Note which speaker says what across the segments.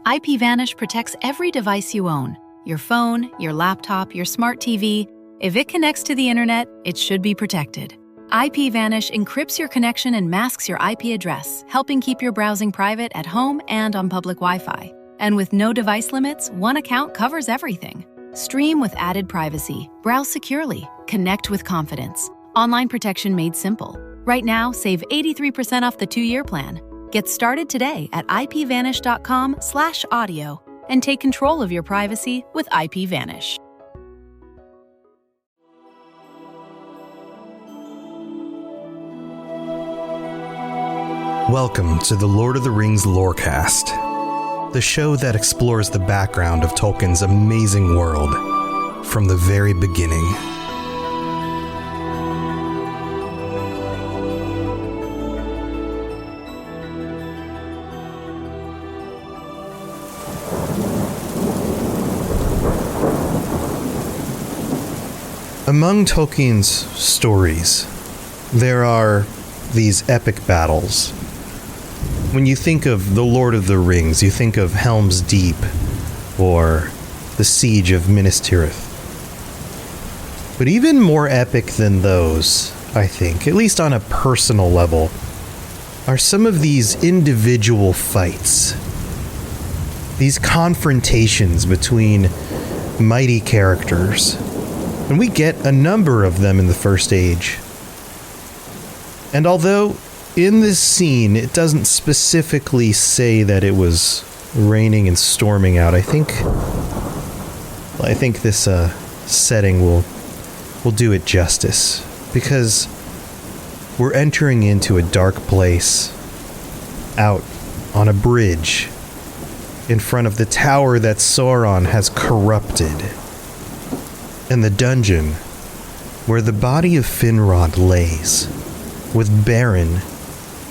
Speaker 1: IPVanish protects every device you own. Your phone, your laptop, your smart TV. If it connects to the internet, it should be protected. IPVanish encrypts your connection and masks your IP address, helping keep your browsing private at home and on public Wi-Fi. And with no device limits, one account covers everything. Stream with added privacy, browse securely, connect with confidence. Online protection made simple. Right now, save 83% off the 2-year plan. Get started today at ipvanish.com/audio and take control of your privacy with IPVanish.
Speaker 2: Welcome to the Lord of the Rings Lorecast, the show that explores the background of Tolkien's amazing world from the very beginning. Among Tolkien's stories, there are these epic battles. When you think of the Lord of the Rings, you think of Helm's Deep or the Siege of Minas Tirith. But even more epic than those, I think, at least on a personal level, are some of these individual fights. These confrontations between mighty characters. And we get a number of them in the First Age. And although in this scene it doesn't specifically say that it was raining and storming out, I think this setting will do it justice, because we're entering into a dark place out on a bridge in front of the tower that Sauron has corrupted, and the dungeon where the body of Finrod lays, with Beren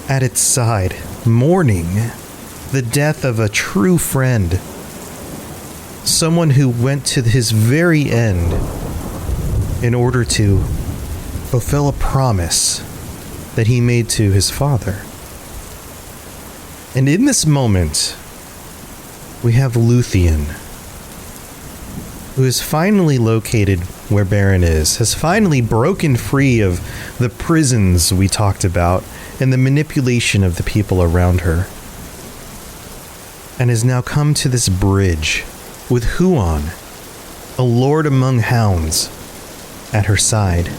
Speaker 2: at its side, mourning the death of a true friend, someone who went to his very end in order to fulfill a promise that he made to his father. And in this moment, we have Luthien, who is finally located where Beren is, has finally broken free of the prisons we talked about and the manipulation of the people around her, and has now come to this bridge with Huon, a lord among hounds, at her side.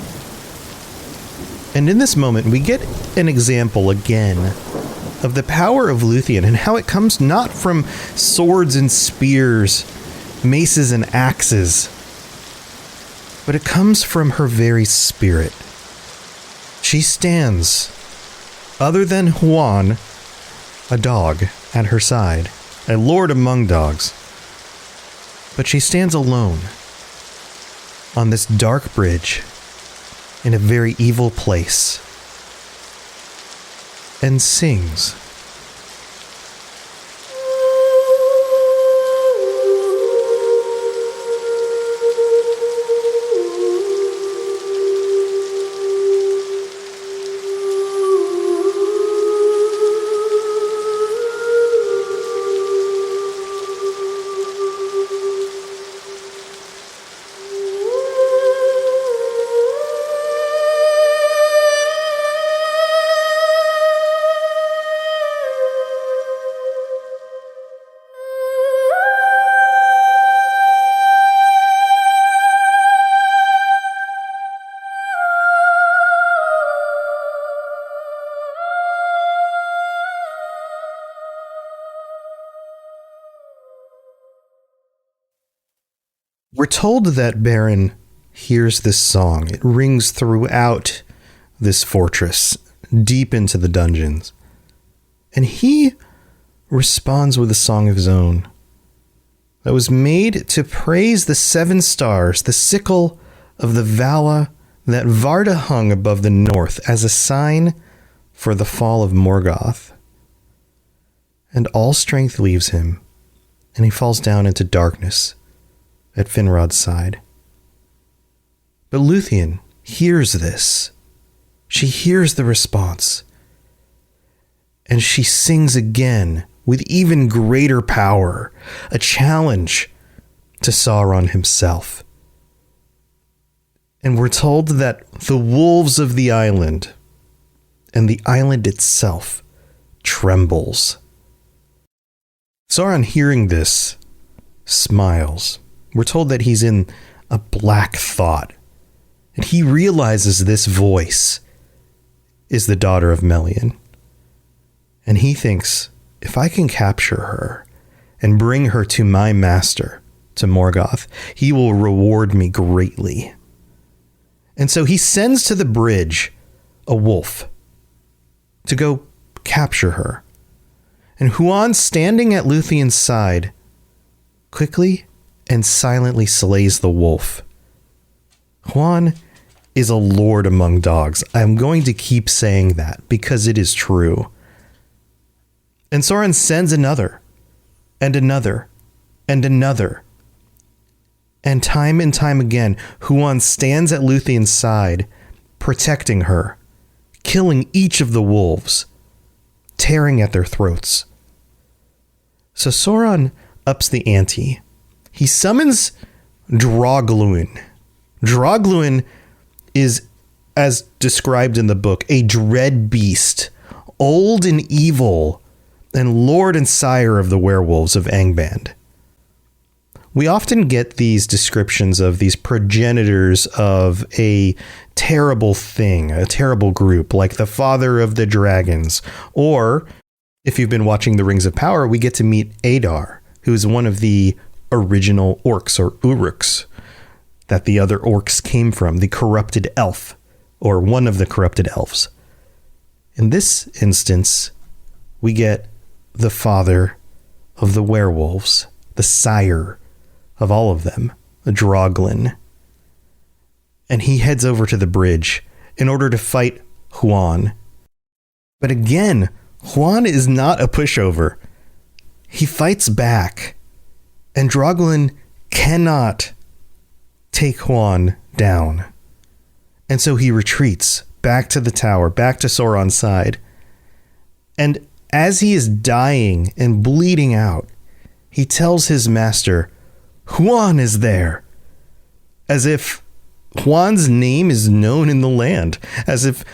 Speaker 2: And in this moment, we get an example again of the power of Luthien and how it comes not from swords and spears, maces and axes, but it comes from her very spirit. She stands, other than Huon, a dog at her side, a lord among dogs, but she stands alone on this dark bridge in a very evil place and sings. We're told that Beren hears this song. It rings throughout this fortress, deep into the dungeons. And he responds with a song of his own that was made to praise the 7 stars, the sickle of the Vala that Varda hung above the north as a sign for the fall of Morgoth. And all strength leaves him, and he falls down into darkness at Finrod's side. But Luthien hears this. She hears the response. And she sings again with even greater power, a challenge to Sauron himself. And we're told that the wolves of the island and the island itself trembles. Sauron, hearing this, smiles. We're told that he's in a black thought, and he realizes this voice is the daughter of Melian. And he thinks, if I can capture her and bring her to my master, to Morgoth, he will reward me greatly. And so he sends to the bridge a wolf to go capture her. And Huon, standing at Luthien's side, quickly and silently slays the wolf. Huon is a lord among dogs. I'm going to keep saying that because it is true. And Sauron sends another, and another, and another. And time again, Huon stands at Luthien's side, protecting her, killing each of the wolves, tearing at their throats. So Sauron ups the ante. He summons Draugluin. Draugluin is, as described in the book, a dread beast, old and evil, and lord and sire of the werewolves of Angband. We often get these descriptions of these progenitors of a terrible thing, a terrible group, like the father of the dragons. Or, if you've been watching The Rings of Power, we get to meet Adar, who's one of the original orcs, or uruks, that the other orcs came from, the corrupted elf, or one of the corrupted elves. In this instance, we get the father of the werewolves, the sire of all of them, Draugluin. And he heads over to the bridge in order to fight Huon. But again, Huon is not a pushover. He fights back, and Draugluin cannot take Huon down. And so he retreats back to the tower, back to Sauron's side. And as he is dying and bleeding out, he tells his master, Huon is there, as if Huon's name is known in the land, as if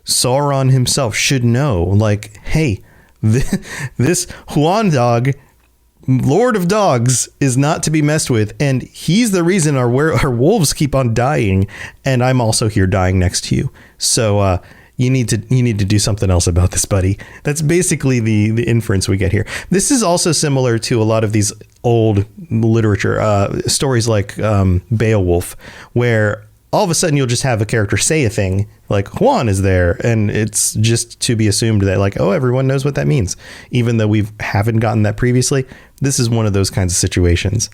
Speaker 2: Sauron himself should know, like, hey, this Huon dog, Lord of Dogs, is not to be messed with, and he's the reason our wolves keep on dying, and I'm also here dying next to you. So you need to do something else about this, buddy. That's basically the inference we get here. This is also similar to a lot of these old literature stories like Beowulf, where all of a sudden you'll just have a character say a thing like Huon is there, and it's just to be assumed that, like, oh, everyone knows what that means, even though we haven't gotten that previously. This is one of those kinds of situations.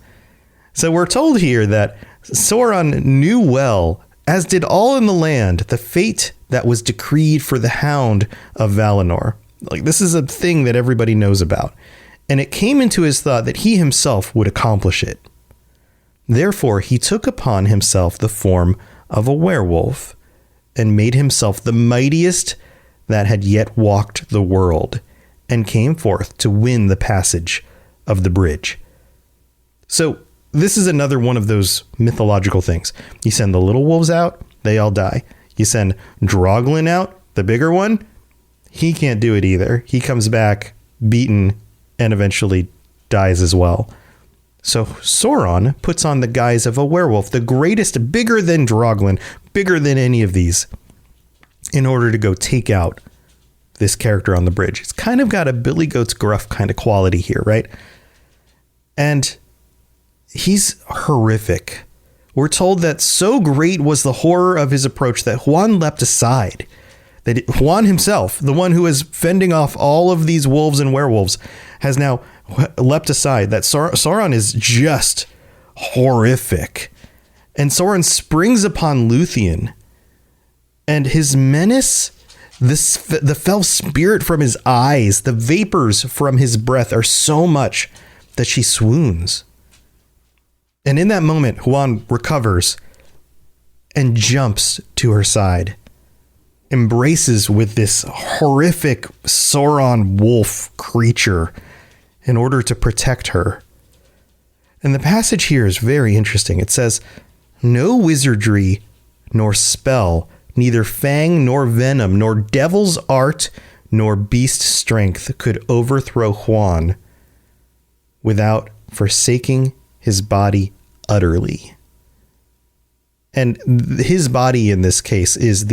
Speaker 2: So we're told here that Sauron knew well, as did all in the land, the fate that was decreed for the Hound of Valinor. Like, this is a thing that everybody knows about, and it came into his thought that he himself would accomplish it. Therefore, he took upon himself the form of a werewolf and made himself the mightiest that had yet walked the world, and came forth to win the passage of the bridge. So this is another one of those mythological things. You send the little wolves out, they all die. You send Draugluin out, the bigger one, he can't do it either. He comes back beaten and eventually dies as well. So Sauron puts on the guise of a werewolf, the greatest, bigger than Draugluin, bigger than any of these, in order to go take out this character on the bridge. It's kind of got a Billy Goat's Gruff kind of quality here, right? And he's horrific. We're told that so great was the horror of his approach that Huon leapt aside. That Huon himself, the one who is fending off all of these wolves and werewolves, has now leapt aside. That Sauron is just horrific. And Sauron springs upon Luthien, and his menace, the fell spirit from his eyes, the vapors from his breath are so much that she swoons. And in that moment, Huon recovers and jumps to her side, embraces with this horrific Sauron wolf creature in order to protect her. And the passage here is very interesting. It says, "No wizardry nor spell, neither fang nor venom, nor devil's art, nor beast strength could overthrow Huon without forsaking his body utterly." And his body in this case is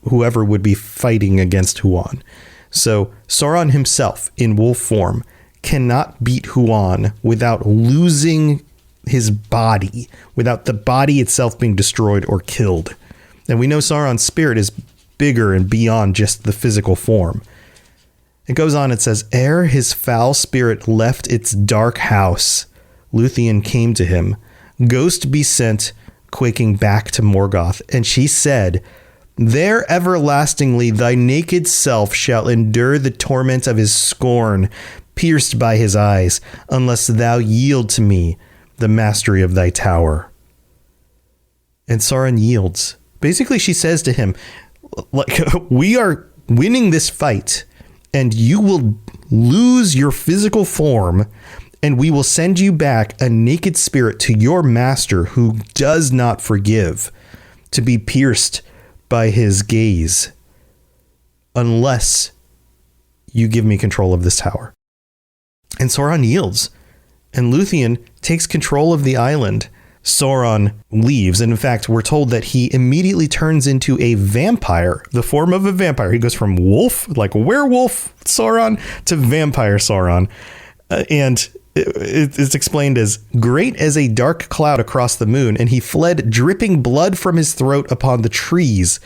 Speaker 2: whoever would be fighting against Huon. So Sauron himself in wolf form cannot beat Huon without losing his body, without the body itself being destroyed or killed. And we know Sauron's spirit is bigger and beyond just the physical form. It goes on, it says, "Ere his foul spirit left its dark house, Luthien came to him, ghost besent, quaking back to Morgoth. And she said, 'There everlastingly thy naked self shall endure the torment of his scorn, pierced by his eyes, unless thou yield to me the mastery of thy tower.'" And Sauron yields. Basically, she says to him, like, we are winning this fight, and you will lose your physical form, and we will send you back a naked spirit to your master who does not forgive, to be pierced by his gaze, unless you give me control of this tower. And Sauron yields, and Luthien takes control of the island. Sauron leaves, and in fact, we're told that he immediately turns into a vampire, the form of a vampire. He goes from wolf, like werewolf Sauron, to vampire Sauron. And it's explained as great as a dark cloud across the moon, and he fled dripping blood from his throat upon the trees.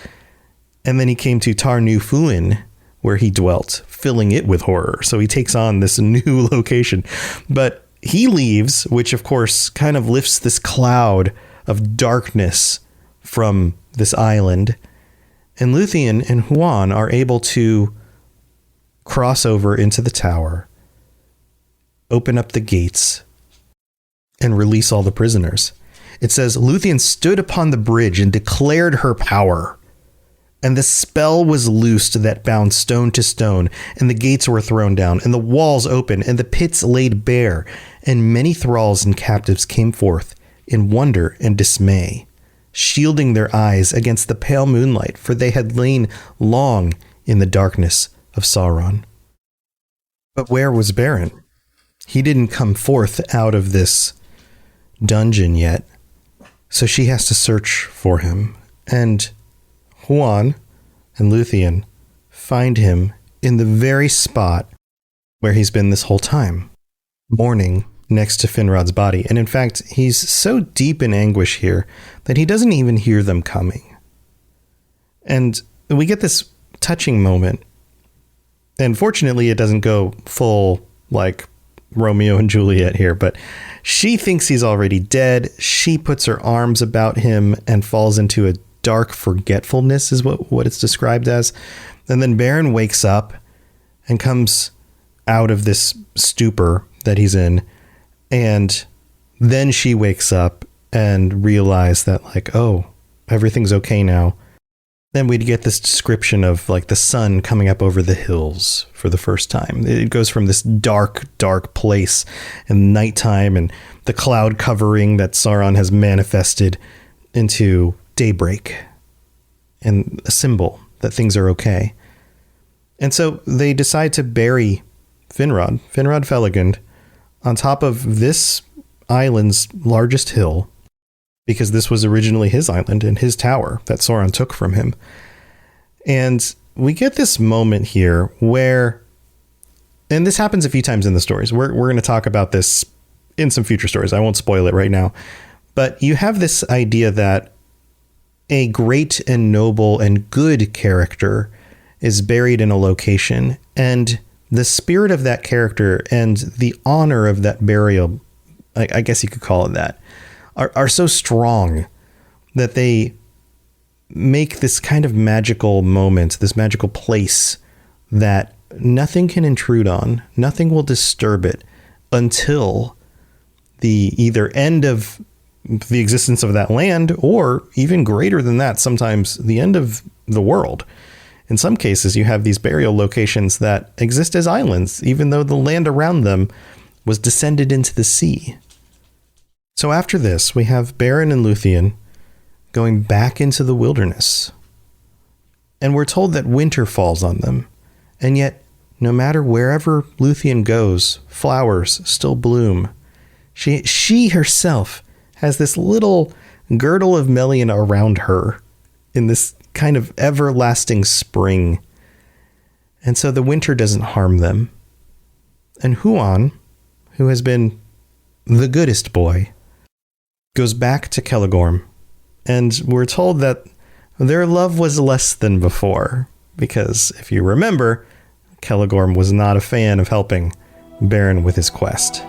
Speaker 2: And then he came to Tar Nu Fuin, where he dwelt, filling it with horror. So he takes on this new location. But he leaves, which of course kind of lifts this cloud of darkness from this island. And Luthien and Huon are able to cross over into the tower, open up the gates, and release all the prisoners. It says, "Luthien stood upon the bridge and declared her power. And the spell was loosed that bound stone to stone, and the gates were thrown down, and the walls open, and the pits laid bare, and many thralls and captives came forth in wonder and dismay, shielding their eyes against the pale moonlight, for they had lain long in the darkness of Sauron." But where was Beren? He didn't come forth out of this dungeon yet, so she has to search for him. And Huon and Luthien find him in the very spot where he's been this whole time, mourning next to Finrod's body. And in fact, he's so deep in anguish here that he doesn't even hear them coming. And we get this touching moment. And fortunately, it doesn't go full like Romeo and Juliet here, but she thinks he's already dead. She puts her arms about him and falls into a dark forgetfulness, is what it's described as. And then Beren wakes up and comes out of this stupor that he's in. And then she wakes up and realizes that, like, oh, everything's okay now. Then we'd get this description of like the sun coming up over the hills for the first time. It goes from this dark, dark place and nighttime and the cloud covering that Sauron has manifested into daybreak and a symbol that things are okay. And so they decide to bury Finrod Felagund, on top of this island's largest hill, because this was originally his island and his tower that Sauron took from him. And we get this moment here where, and this happens a few times in the stories. We're going to talk about this in some future stories. I won't spoil it right now. But you have this idea that a great and noble and good character is buried in a location, and the spirit of that character and the honor of that burial, I guess you could call it that, are so strong that they make this kind of magical moment, this magical place that nothing can intrude on, nothing will disturb it until the either end of the existence of that land, or even greater than that, sometimes the end of the world. In some cases, you have these burial locations that exist as islands, even though the land around them was descended into the sea. So after this, we have Beren and Luthien going back into the wilderness. And we're told that winter falls on them. And yet, no matter wherever Luthien goes, flowers still bloom. She herself has this little girdle of Melian around her in this kind of everlasting spring. And so the winter doesn't harm them. And Huon, who has been the goodest boy, goes back to Celegorm. And we're told that their love was less than before. Because if you remember, Celegorm was not a fan of helping Beren with his quest.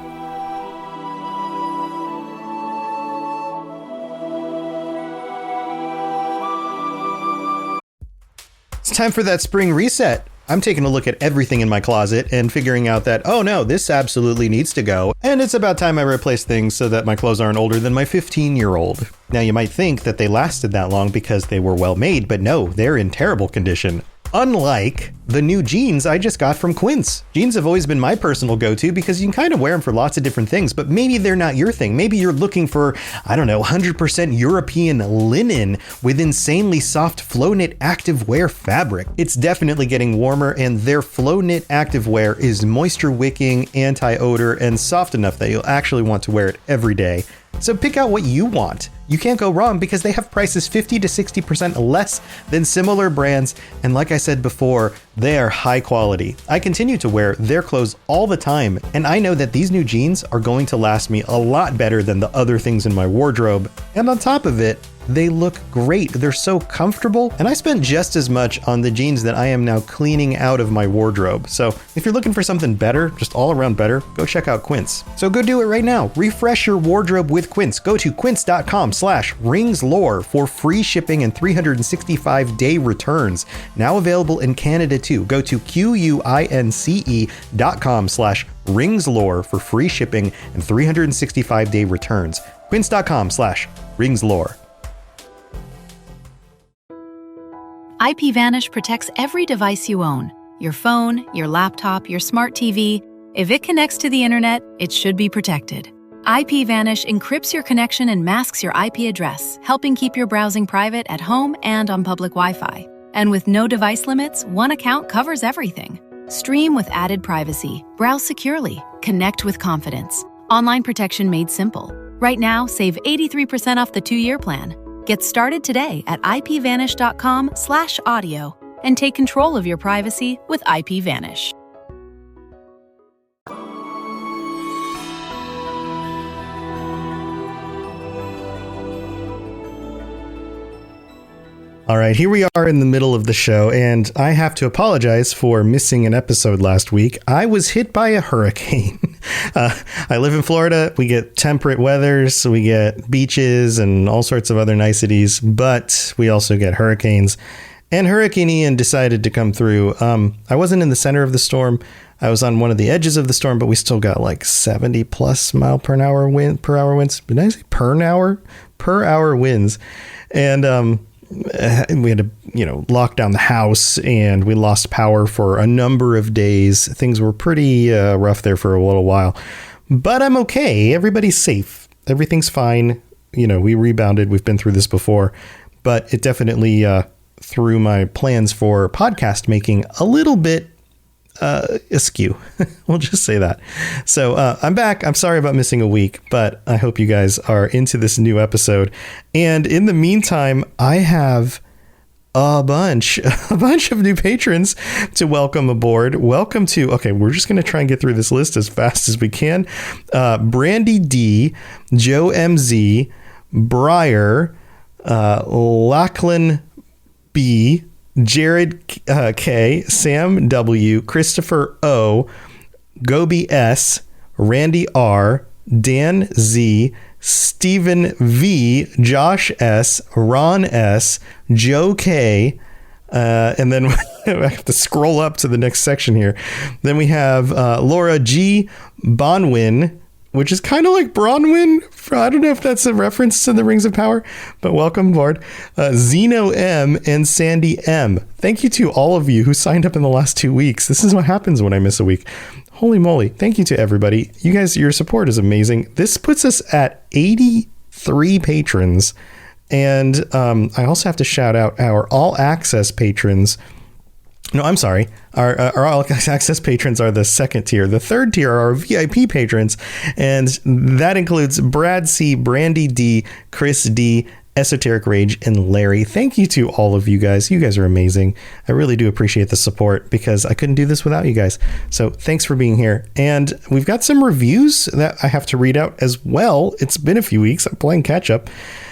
Speaker 2: It's time for that spring reset. I'm taking a look at everything in my closet and figuring out that, oh no, this absolutely needs to go. And it's about time I replace things so that my clothes aren't older than my 15-year-old. Now you might think that they lasted that long because they were well made, but no, they're in terrible condition. Unlike the new jeans I just got from Quince. Jeans have always been my personal go-to because you can kind of wear them for lots of different things, but maybe they're not your thing. Maybe you're looking for, 100% European linen with insanely soft flow knit activewear fabric. It's definitely getting warmer, and their flow knit activewear is moisture wicking, anti-odor, and soft enough that you'll actually want to wear it every day. So pick out what you want. You can't go wrong because they have prices 50 to 60% less than similar brands. And like I said before, they are high quality. I continue to wear their clothes all the time. And I know that these new jeans are going to last me a lot better than the other things in my wardrobe. And on top of it, they look great. They're so comfortable. And I spent just as much on the jeans that I am now cleaning out of my wardrobe. So if you're looking for something better, just all around better, go check out Quince. So go do it right now. Refresh your wardrobe with Quince. Go to quince.com/ringslore for free shipping and 365-day returns. Now available in Canada too. Go to quince.com/ringslore for free shipping and 365-day returns. Quince.com/ringslore.
Speaker 1: IPVanish protects every device you own. Your phone, your laptop, your smart TV. If it connects to the internet, it should be protected. IPVanish encrypts your connection and masks your IP address, helping keep your browsing private at home and on public Wi-Fi. And with no device limits, one account covers everything. Stream with added privacy, browse securely, connect with confidence. Online protection made simple. Right now, save 83% off the 2-year plan. Get started today at ipvanish.com/audio and take control of your privacy with IPVanish.
Speaker 2: All right, here we are in the middle of the show, and I have to apologize for missing an episode last week. I was hit by a hurricane. I live in Florida. We get temperate weather, so we get beaches and all sorts of other niceties, but we also get hurricanes. And Hurricane Ian decided to come through. I wasn't in the center of the storm. I was on one of the edges of the storm, but we still got like 70 plus mile per hour winds. Did I say per hour winds? And we had to, lock down the house, and we lost power for a number of days. Things were pretty rough there for a little while, but I'm okay. Everybody's safe. Everything's fine. We rebounded. We've been through this before, but it definitely threw my plans for podcast making a little bit askew. We'll just say that. So I'm back. I'm sorry about missing a week, but I hope you guys are into this new episode. And in the meantime, I have a bunch of new patrons to welcome aboard. Welcome to, we're just going to try and get through this list as fast as we can. Brandy D, Joe MZ, Breyer, Lachlan B, Jared K, Sam W, Christopher O, Gobi S, Randy R, Dan Z, Stephen V, Josh S, Ron S, Joe K, and then I have to scroll up to the next section here. Then we have Laura G, Bonwin, which is kind of like Bronwyn. I don't know if that's a reference to the Rings of Power, but welcome aboard. Zeno M and Sandy M. Thank you to all of you who signed up in the last 2 weeks. This is what happens when I miss a week. Holy moly. Thank you to everybody. You guys, your support is amazing. This puts us at 83 patrons. And I also have to shout out our all access patrons. No, I'm sorry. Our all access patrons are the second tier. The third tier are our VIP patrons. And that includes Brad C, Brandy D, Chris D, Esoteric Rage, and Larry. Thank you to all of you guys. You guys are amazing. I really do appreciate the support because I couldn't do this without you guys. So thanks for being here. And we've got some reviews that I have to read out as well. It's been a few weeks. I'm playing catch up.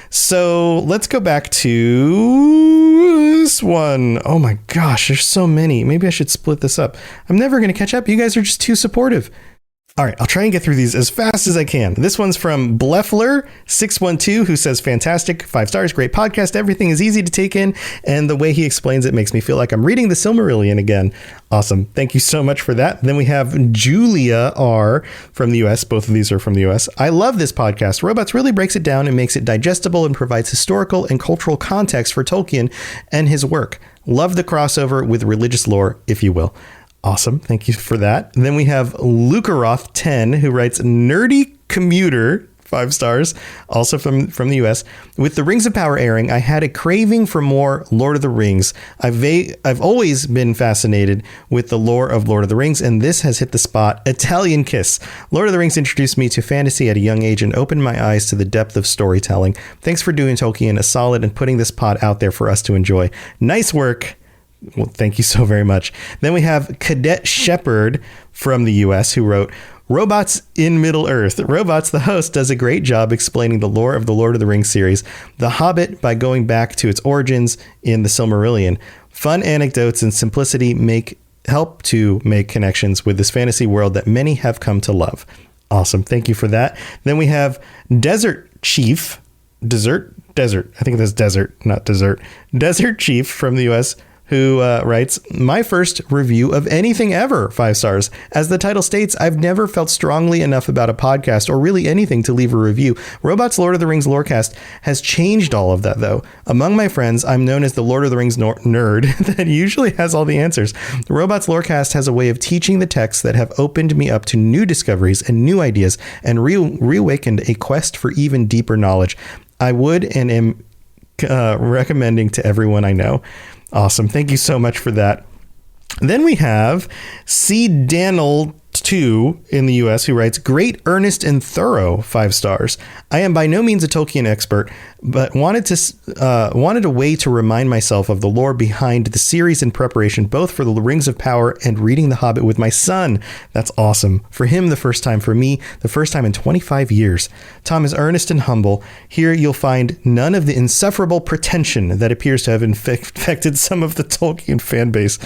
Speaker 2: So let's go back to this one. Oh my gosh, there's so many. Maybe I should split this up. I'm never going to catch up. You guys are just too supportive. All right, I'll try and get through these as fast as I can. This one's from Bleffler612, who says, fantastic, 5 stars, great podcast. Everything is easy to take in, and the way he explains it makes me feel like I'm reading the Silmarillion again. Awesome. Thank you so much for that. Then we have Julia R. from the US. Both of these are from the US. I love this podcast. Robots really breaks it down and makes it digestible and provides historical and cultural context for Tolkien and his work. Love the crossover with religious lore, if you will. Awesome. Thank you for that. And then we have Lucaroth 10, who writes Nerdy Commuter, 5 stars, also from the US. With the Rings of Power airing, I had a craving for more Lord of the Rings. I've always been fascinated with the lore of Lord of the Rings, and this has hit the spot. Italian Kiss. Lord of the Rings introduced me to fantasy at a young age and opened my eyes to the depth of storytelling. Thanks for doing Tolkien a solid and putting this pod out there for us to enjoy. Nice work. Well, thank you so very much. Then we have Cadet Shepherd from the US, who wrote, Robots in Middle Earth. Robots, the host, does a great job explaining the lore of the Lord of the Rings series, The Hobbit, by going back to its origins in the Silmarillion. Fun anecdotes and simplicity help to make connections with this fantasy world that many have come to love. Awesome. Thank you for that. Then we have Desert Chief. Desert. I think that's desert, not dessert. Desert Chief from the US, who writes, my first review of anything ever, 5 stars. As the title states, I've never felt strongly enough about a podcast or really anything to leave a review. Robots Lord of the Rings Lorecast has changed all of that, though. Among my friends, I'm known as the Lord of the Rings nerd that usually has all the answers. Robots Lorecast has a way of teaching the texts that have opened me up to new discoveries and new ideas and reawakened a quest for even deeper knowledge. I would and am recommending to everyone I know. Awesome. Thank you so much for that. Then we have C. Daniel 2 in the US, who writes, great, earnest, and thorough, 5 stars. I am by no means a Tolkien expert, but wanted a way to remind myself of the lore behind the series in preparation, both for the Rings of Power and reading The Hobbit with my son. That's awesome. For him, the first time. For me, the first time in 25 years. Tom is earnest and humble. Here you'll find none of the insufferable pretension that appears to have infected some of the Tolkien fan base.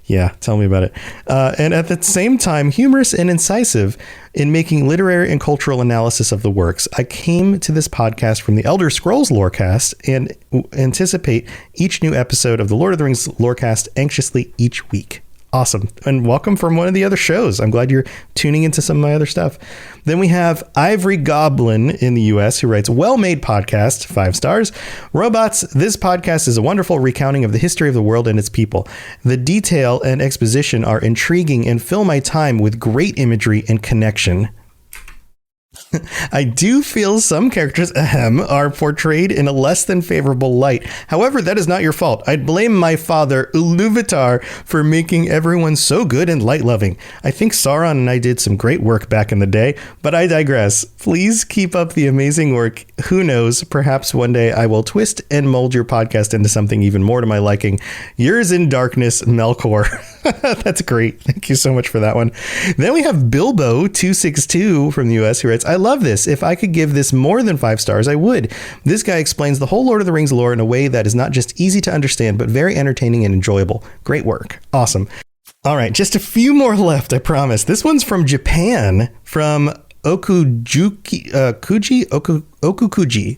Speaker 2: Yeah, tell me about it. And at the same time, humorous and incisive in making literary and cultural analysis of the works. I came to this podcast from the Elder Scrolls Lorecast and anticipate each new episode of the Lord of the Rings Lorecast anxiously each week. Awesome. And welcome from one of the other shows. I'm glad you're tuning into some of my other stuff. Then we have Ivory Goblin in the US, who writes, well-made podcast, 5 stars. Robots, this podcast is a wonderful recounting of the history of the world and its people. The detail and exposition are intriguing and fill my time with great imagery and connection. I do feel some characters are portrayed in a less than favorable light. However, that is not your fault. I'd blame my father, Iluvatar, for making everyone so good and light-loving. I think Sauron and I did some great work back in the day, but I digress. Please keep up the amazing work. Who knows, perhaps one day I will twist and mold your podcast into something even more to my liking. Yours in darkness, Melkor. That's great. Thank you so much for that one. Then we have Bilbo262 from the US, who writes, I love this. If I could give this more than 5 stars, I would. This guy explains the whole Lord of the Rings lore in a way that is not just easy to understand, but very entertaining and enjoyable. Great work. Awesome. All right, just a few more left, I promise. This one's from Japan, from Okukuji,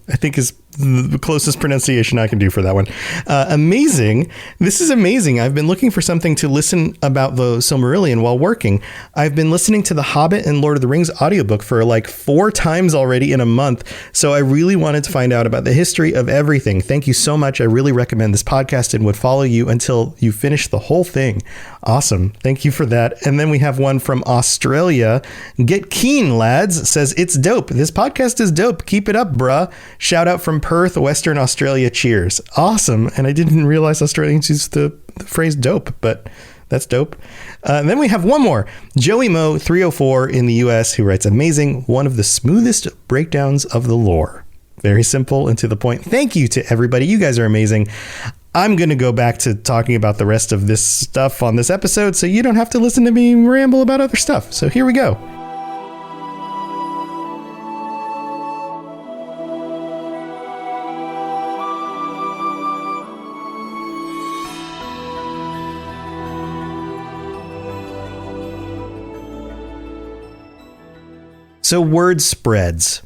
Speaker 2: I think is the closest pronunciation I can do for that one. Amazing. This is amazing. I've been looking for something to listen about the Silmarillion while working. I've been listening to The Hobbit and Lord of the Rings audiobook for like 4 times already in a month. So I really wanted to find out about the history of everything. Thank you so much. I really recommend this podcast and would follow you until you finish the whole thing. Awesome. Thank you for that. And then we have one from Australia. Get keen, lads. Says, it's dope. This podcast is dope. Keep it up, bruh. Shout out from Perth, Western Australia. Cheers. Awesome. And I didn't realize Australians use the phrase dope, but that's dope. And then we have one more. Joey Mo 304 in the US, who writes, amazing. One of the smoothest breakdowns of the lore. Very simple and to the point. Thank you to everybody. You guys are amazing. I'm going to go back to talking about the rest of this stuff on this episode, so you don't have to listen to me ramble about other stuff. So here we go. So word spreads.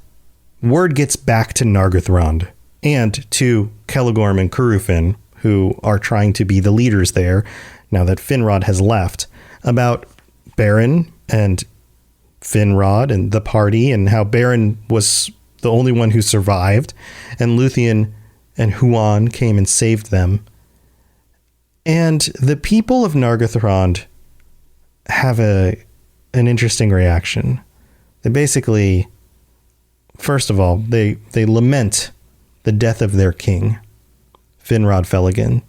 Speaker 2: Word gets back to Nargothrond and to Celegorm and Curufin, who are trying to be the leaders there now that Finrod has left, about Beren and Finrod and the party, and how Beren was the only one who survived, and Luthien and Huon came and saved them. And the people of Nargothrond have an interesting reaction. They basically, first of all, they lament the death of their king, Finrod Felagin.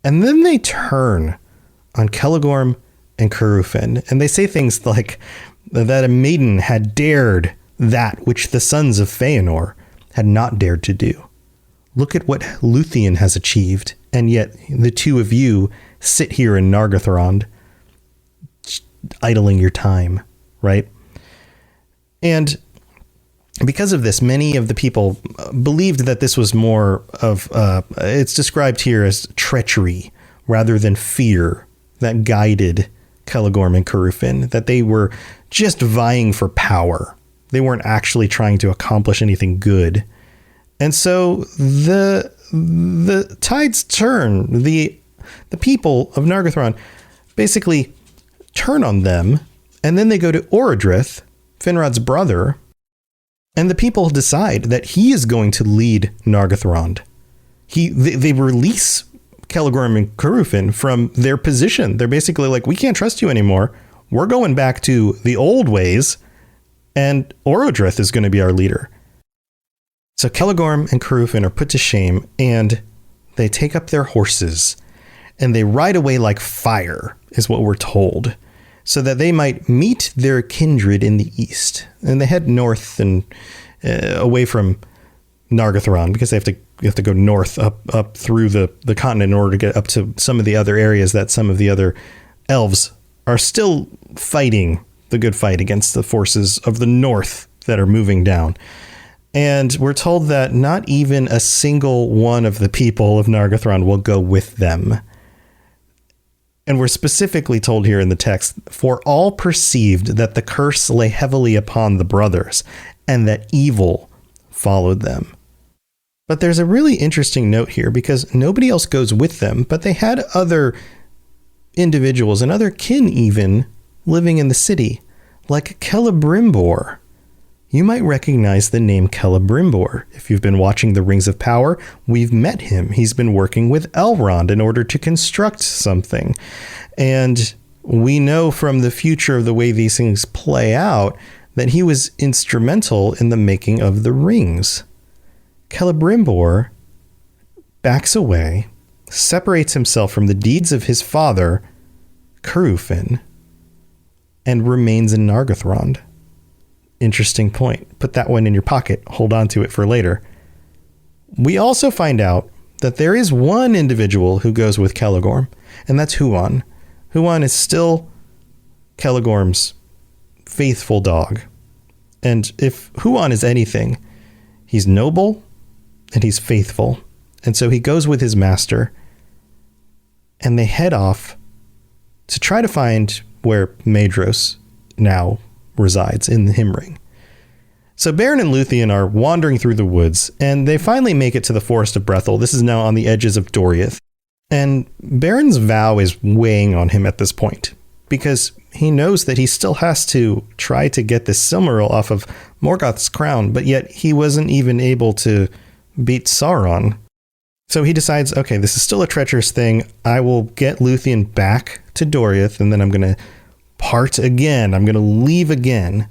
Speaker 2: And then they turn on Celegorm and Curufin, and they say things like that a maiden had dared that which the sons of Feanor had not dared to do. Look at what Luthien has achieved, and yet the two of you sit here in Nargothrond, idling your time, right? And because of this, many of the people believed that this was more of, it's described here as treachery rather than fear that guided Celegorm and Curufin, that they were just vying for power. They weren't actually trying to accomplish anything good. And so the tides turn. The people of Nargothrond basically turn on them, and then they go to Orodrith, Finrod's brother, and the people decide that he is going to lead Nargothrond. They release Celegorm and Curufin from their position. They're basically like, we can't trust you anymore. We're going back to the old ways, and Orodrith is going to be our leader. So Celegorm and Curufin are put to shame, and they take up their horses, and they ride away like fire, is what we're told, so that they might meet their kindred in the east. And they head north and away from Nargothrond, because they have to go north up through the continent in order to get up to some of the other areas that some of the other elves are still fighting the good fight against the forces of the north that are moving down. And we're told that not even a single one of the people of Nargothrond will go with them. And we're specifically told here in the text, for all perceived that the curse lay heavily upon the brothers, and that evil followed them. But there's a really interesting note here, because nobody else goes with them, but they had other individuals and other kin even living in the city, like Celebrimbor. You might recognize the name Celebrimbor. If you've been watching The Rings of Power, we've met him. He's been working with Elrond in order to construct something. And we know from the future of the way these things play out that he was instrumental in the making of the rings. Celebrimbor backs away, separates himself from the deeds of his father, Curufin, and remains in Nargothrond. Interesting point. Put that one in your pocket. Hold on to it for later. We also find out that there is one individual who goes with Celegorm, and that's Huon. Huon is still Celegorm's faithful dog. And if Huon is anything, he's noble and he's faithful. And so he goes with his master, and they head off to try to find where Maedhros now resides, in the Himring. So Beren and Luthien are wandering through the woods, and they finally make it to the Forest of Brethil. This is now on the edges of Doriath. And Beren's vow is weighing on him at this point, because he knows that he still has to try to get this Silmaril off of Morgoth's crown, but yet he wasn't even able to beat Sauron. So he decides, okay, this is still a treacherous thing. I will get Luthien back to Doriath, and then I'm going to part again. I'm going to leave again.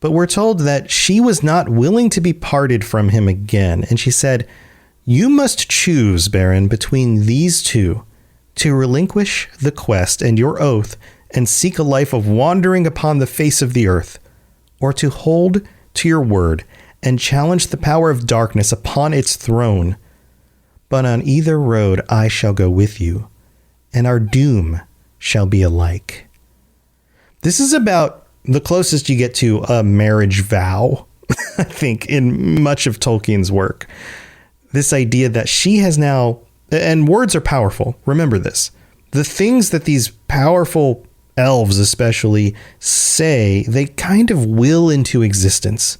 Speaker 2: But we're told that she was not willing to be parted from him again. And she said, you must choose, Beren, between these two, to relinquish the quest and your oath and seek a life of wandering upon the face of the earth, or to hold to your word and challenge the power of darkness upon its throne. But on either road I shall go with you, and our doom shall be alike. This is about the closest you get to a marriage vow, I think, in much of Tolkien's work. This idea that she has now, and words are powerful, remember this, the things that these powerful elves especially say, they kind of will into existence.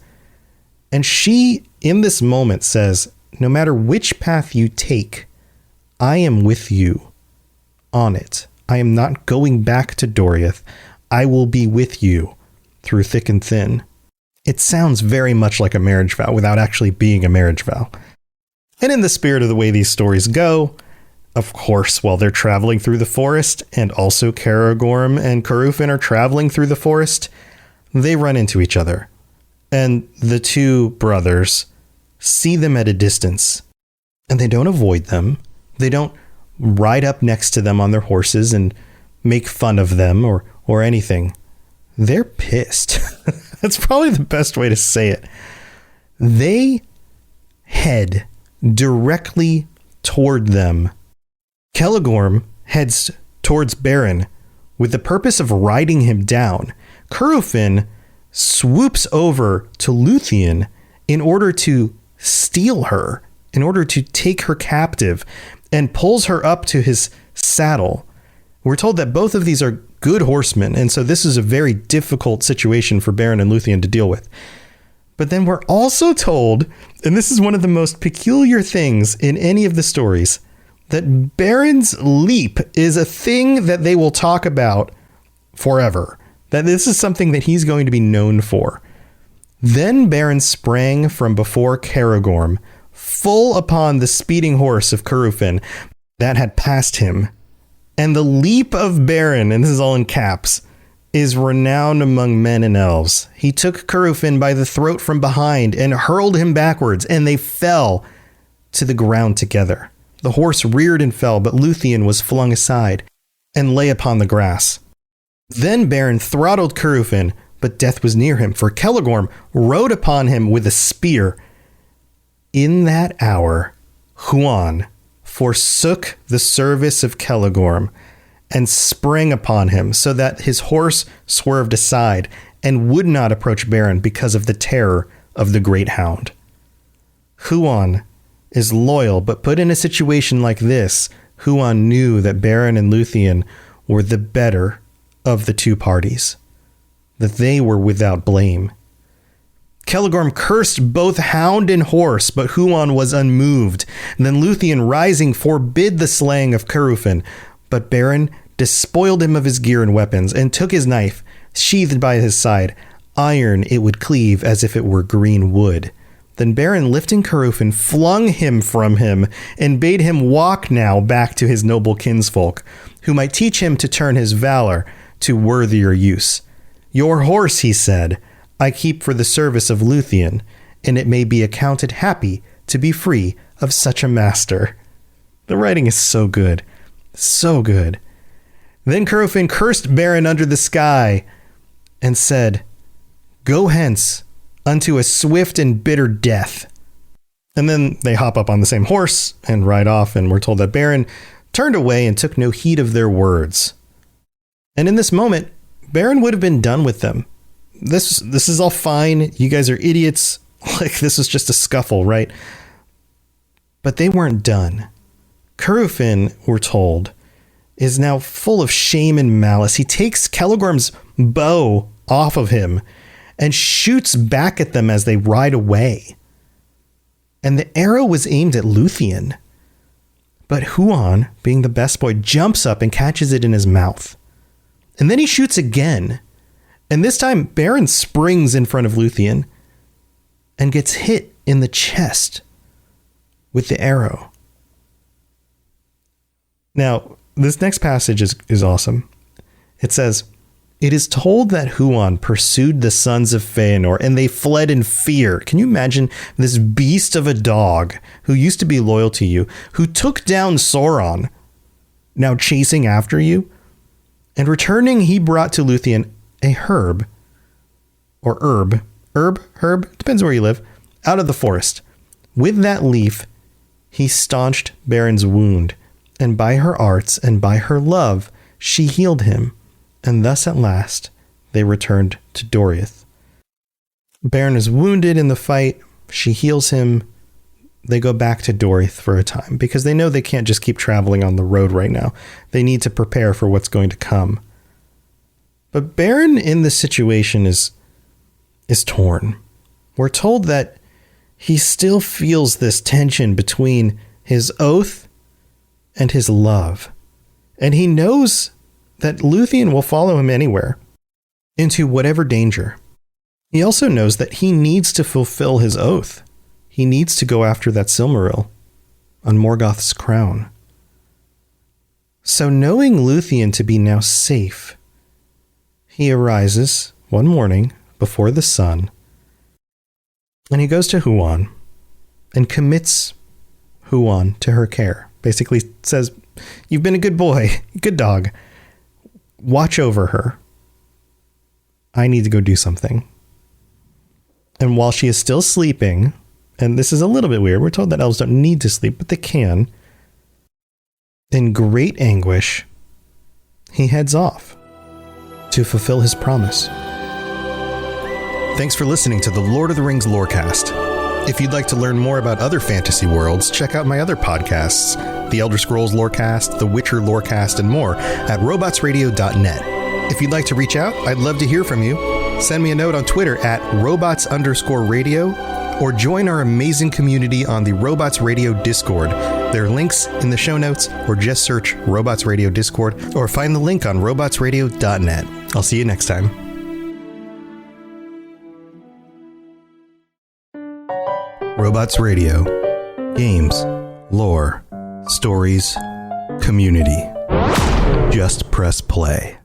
Speaker 2: And she, in this moment, says, no matter which path you take, I am with you on it. I am not going back to Doriath. I will be with you through thick and thin. It sounds very much like a marriage vow without actually being a marriage vow. And in the spirit of the way these stories go, of course, while they're traveling through the forest, and also Caragorm and Curufin are traveling through the forest, they run into each other. And the two brothers see them at a distance, and they don't avoid them. They don't ride up next to them on their horses and make fun of them or anything. They're pissed. That's probably the best way to say it. They head directly toward them. Celagorm heads towards Beren with the purpose of riding him down. Curufin swoops over to Luthien in order to steal her, in order to take her captive, and pulls her up to his saddle. We're told that both of these are good horsemen, and so this is a very difficult situation for Beren and Luthien to deal with. But then we're also told, and this is one of the most peculiar things in any of the stories, that Beren's leap is a thing that they will talk about forever. That this is something that he's going to be known for. Then Beren sprang from before Caragorm, full upon the speeding horse of Curufin that had passed him. And the leap of Beren, and this is all in caps, is renowned among men and elves. He took Curufin by the throat from behind and hurled him backwards, and they fell to the ground together. The horse reared and fell, but Luthien was flung aside and lay upon the grass. Then Beren throttled Curufin, but death was near him, for Celagorm rode upon him with a spear. In that hour, Huon forsook the service of Celagorm and sprang upon him, so that his horse swerved aside and would not approach Beren because of the terror of the great hound. Huon is loyal, but put in a situation like this, Huon knew that Beren and Luthien were the better of the two parties, that they were without blame. Celagorm cursed both hound and horse, but Huon was unmoved. Then Luthien, rising, forbid the slaying of Curufin, but Beren despoiled him of his gear and weapons, and took his knife, sheathed by his side. Iron it would cleave as if it were green wood. Then Beren, lifting Curufin, flung him from him, and bade him walk now back to his noble kinsfolk, who might teach him to turn his valor to worthier use. Your horse, he said, I keep for the service of Luthien, and it may be accounted happy to be free of such a master. The writing is so good. So good. Then Curufin cursed Beren under the sky and said, Go hence unto a swift and bitter death. And then they hop up on the same horse and ride off, and we're told that Beren turned away and took no heed of their words. And in this moment, Beren would have been done with them. This is all fine. You guys are idiots. Like, this was just a scuffle, right? But they weren't done. Curufin, we're told, is now full of shame and malice. He takes Celagorm's bow off of him and shoots back at them as they ride away. And the arrow was aimed at Luthien. But Huon, being the best boy, jumps up and catches it in his mouth. And then he shoots again. And this time, Beren springs in front of Luthien and gets hit in the chest. with the arrow. Now, this next passage is awesome. It says, "It is told that Huon pursued the sons of Feanor, and they fled in fear." Can you imagine this beast of a dog who used to be loyal to you, who took down Sauron, now chasing after you? And returning, he brought to Luthien a herb, depends where you live, out of the forest. With that leaf, he staunched Beren's wound, and by her arts and by her love, she healed him. And thus at last, they returned to Doriath. Beren is wounded in the fight. She heals him. They go back to Doriath for a time because they know they can't just keep traveling on the road right now. They need to prepare for what's going to come. But Beren in this situation is torn. We're told that he still feels this tension between his oath and his love. And he knows that Luthien will follow him anywhere, into whatever danger. He also knows that he needs to fulfill his oath. He needs to go after that Silmaril on Morgoth's crown. So knowing Luthien to be now safe, he arises one morning before the sun, and he goes to Huon and commits Huon to her care. Basically says, "You've been a good boy, good dog. Watch over her. I need to go do something." And while she is still sleeping, and this is a little bit weird, we're told that elves don't need to sleep, but they can. In great anguish, he heads off to fulfill his promise. Thanks for listening to the Lord of the Rings Lorecast. If you'd like to learn more about other fantasy worlds, check out my other podcasts, The Elder Scrolls Lorecast, The Witcher Lorecast, and more at robotsradio.net. If you'd like to reach out, I'd love to hear from you. Send me a note on Twitter at robots_radio, or join our amazing community on the Robots Radio Discord. There are links in the show notes, or just search Robots Radio Discord, or find the link on robotsradio.net. I'll see you next time. Robots Radio. Games, lore, stories, community. Just press play.